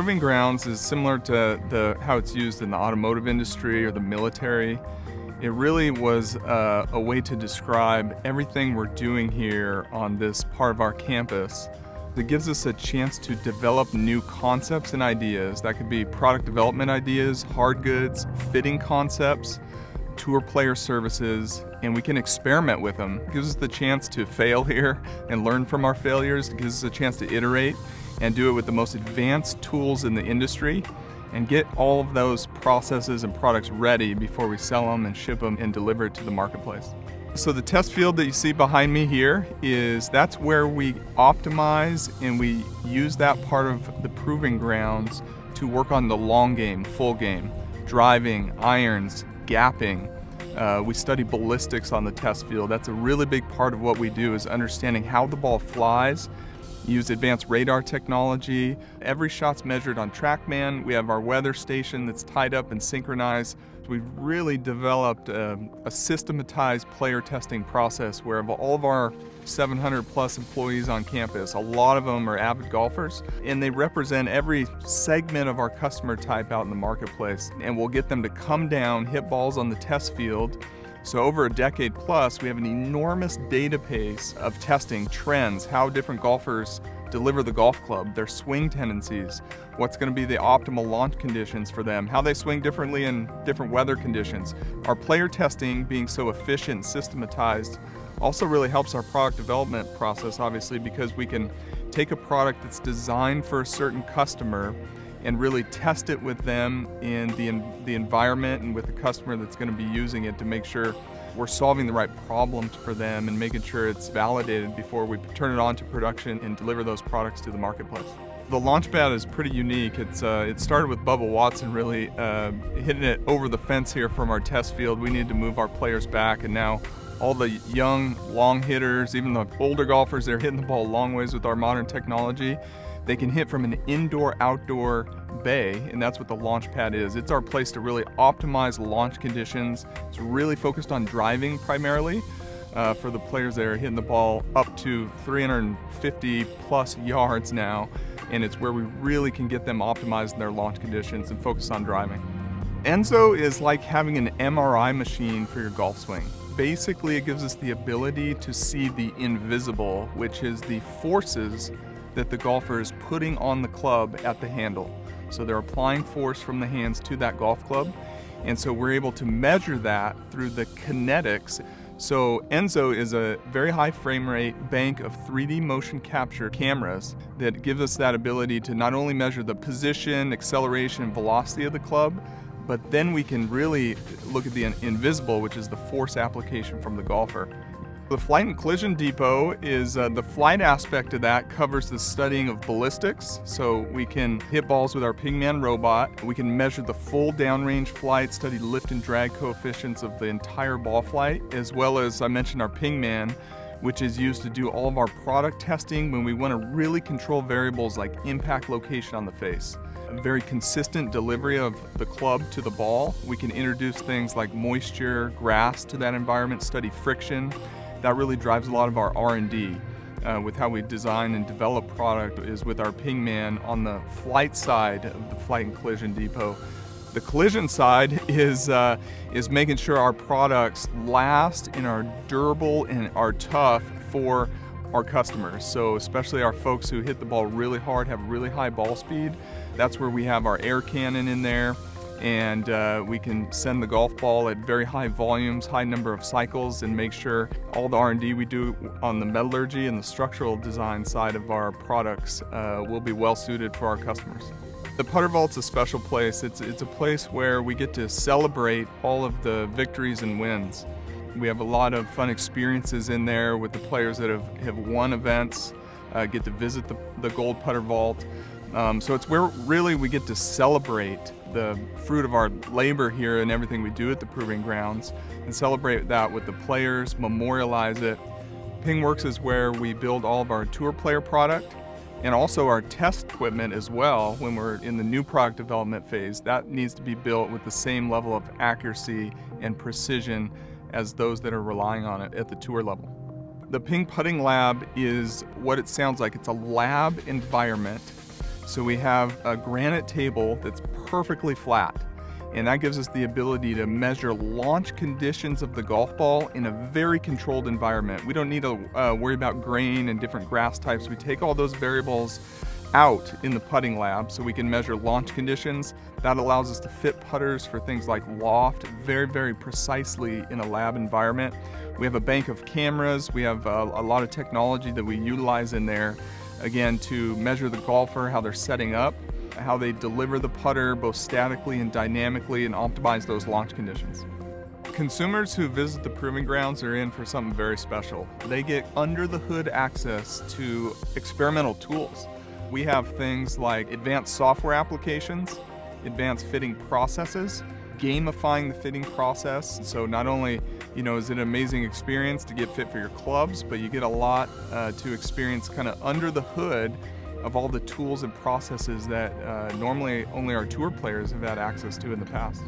proving grounds is similar to how it's used in the automotive industry or the military. It really was a way to describe everything we're doing here on this part of our campus. It gives us a chance to develop new concepts and ideas. That could be product development ideas, hard goods, fitting concepts, tour player services, and we can experiment with them. It gives us the chance to fail here and learn from our failures. It gives us a chance to iterate and do it with the most advanced tools in the industry and get all of those processes and products ready before we sell them and ship them and deliver it to the marketplace. So the test field that you see behind me here that's where we optimize and we use that part of the proving grounds to work on the long game, full game, driving, irons, gapping. We study ballistics on the test field. That's a really big part of what we do, is understanding how the ball flies. Use advanced radar technology. Every shot's measured on TrackMan. We have our weather station that's tied up and synchronized. We've really developed a systematized player testing process where of all of our 700 plus employees on campus, a lot of them are avid golfers, and they represent every segment of our customer type out in the marketplace. And we'll get them to come down, hit balls on the test field. So over a decade plus, we have an enormous database of testing trends, how different golfers deliver the golf club, their swing tendencies, what's going to be the optimal launch conditions for them, how they swing differently in different weather conditions. Our player testing, being so efficient and systematized, also really helps our product development process, obviously, because we can take a product that's designed for a certain customer and really test it with them in the environment and with the customer that's going to be using it to make sure we're solving the right problems for them and making sure it's validated before we turn it on to production and deliver those products to the marketplace. The Launchpad is pretty unique. It started with Bubba Watson really hitting it over the fence here from our test field. We needed to move our players back, and now all the young, long hitters, even the older golfers, they're hitting the ball a long ways with our modern technology. They can hit from an indoor-outdoor bay, and that's what the Launchpad is. It's our place to really optimize launch conditions. It's really focused on driving primarily for the players that are hitting the ball up to 350 plus yards now, and it's where we really can get them optimized in their launch conditions and focus on driving. Enzo is like having an MRI machine for your golf swing. Basically, it gives us the ability to see the invisible, which is the forces that the golfer is putting on the club at the handle. So they're applying force from the hands to that golf club. And so we're able to measure that through the kinetics. So Enzo is a very high frame rate bank of 3D motion capture cameras that gives us that ability to not only measure the position, acceleration, and velocity of the club, but then we can really look at the invisible, which is the force application from the golfer. The Flight and Collision Depot is the flight aspect of that covers the studying of ballistics. So we can hit balls with our Pingman robot. We can measure the full downrange flight, study lift and drag coefficients of the entire ball flight, as well as I mentioned our Pingman, which is used to do all of our product testing when we want to really control variables like impact location on the face. A very consistent delivery of the club to the ball. We can introduce things like moisture, grass to that environment, study friction. That really drives a lot of our R&D with how we design and develop product is with our Pingman on the flight side of the Flight and Collision Depot. The collision side is making sure our products last and are durable and are tough for our customers. So especially our folks who hit the ball really hard, have really high ball speed. That's where we have our air cannon in there. And we can send the golf ball at very high volumes, high number of cycles, and make sure all the R&D we do on the metallurgy and the structural design side of our products will be well suited for our customers. The Putter Vault's a special place. It's a place where we get to celebrate all of the victories and wins. We have a lot of fun experiences in there with the players that have won events, get to visit the Gold Putter Vault. So it's where really we get to celebrate the fruit of our labor here and everything we do at the Proving Grounds and celebrate that with the players, memorialize it. PingWorks is where we build all of our tour player product and also our test equipment as well. When we're in the new product development phase, that needs to be built with the same level of accuracy and precision as those that are relying on it at the tour level. The Ping Putting Lab is what it sounds like. It's a lab environment. So we have a granite table that's perfectly flat, and that gives us the ability to measure launch conditions of the golf ball in a very controlled environment. We don't need to worry about grain and different grass types. We take all those variables out in the putting lab so we can measure launch conditions. That allows us to fit putters for things like loft very, very precisely in a lab environment. We have a bank of cameras. We have a lot of technology that we utilize in there, again, to measure the golfer, how they're setting up, how they deliver the putter both statically and dynamically, and optimize those launch conditions. Consumers who visit the Proving Grounds are in for something very special. They get under the hood access to experimental tools. We have things like advanced software applications, advanced fitting processes, gamifying the fitting process. So not only, is it an amazing experience to get fit for your clubs, but you get a lot to experience kind of under the hood of all the tools and processes that normally only our tour players have had access to in the past.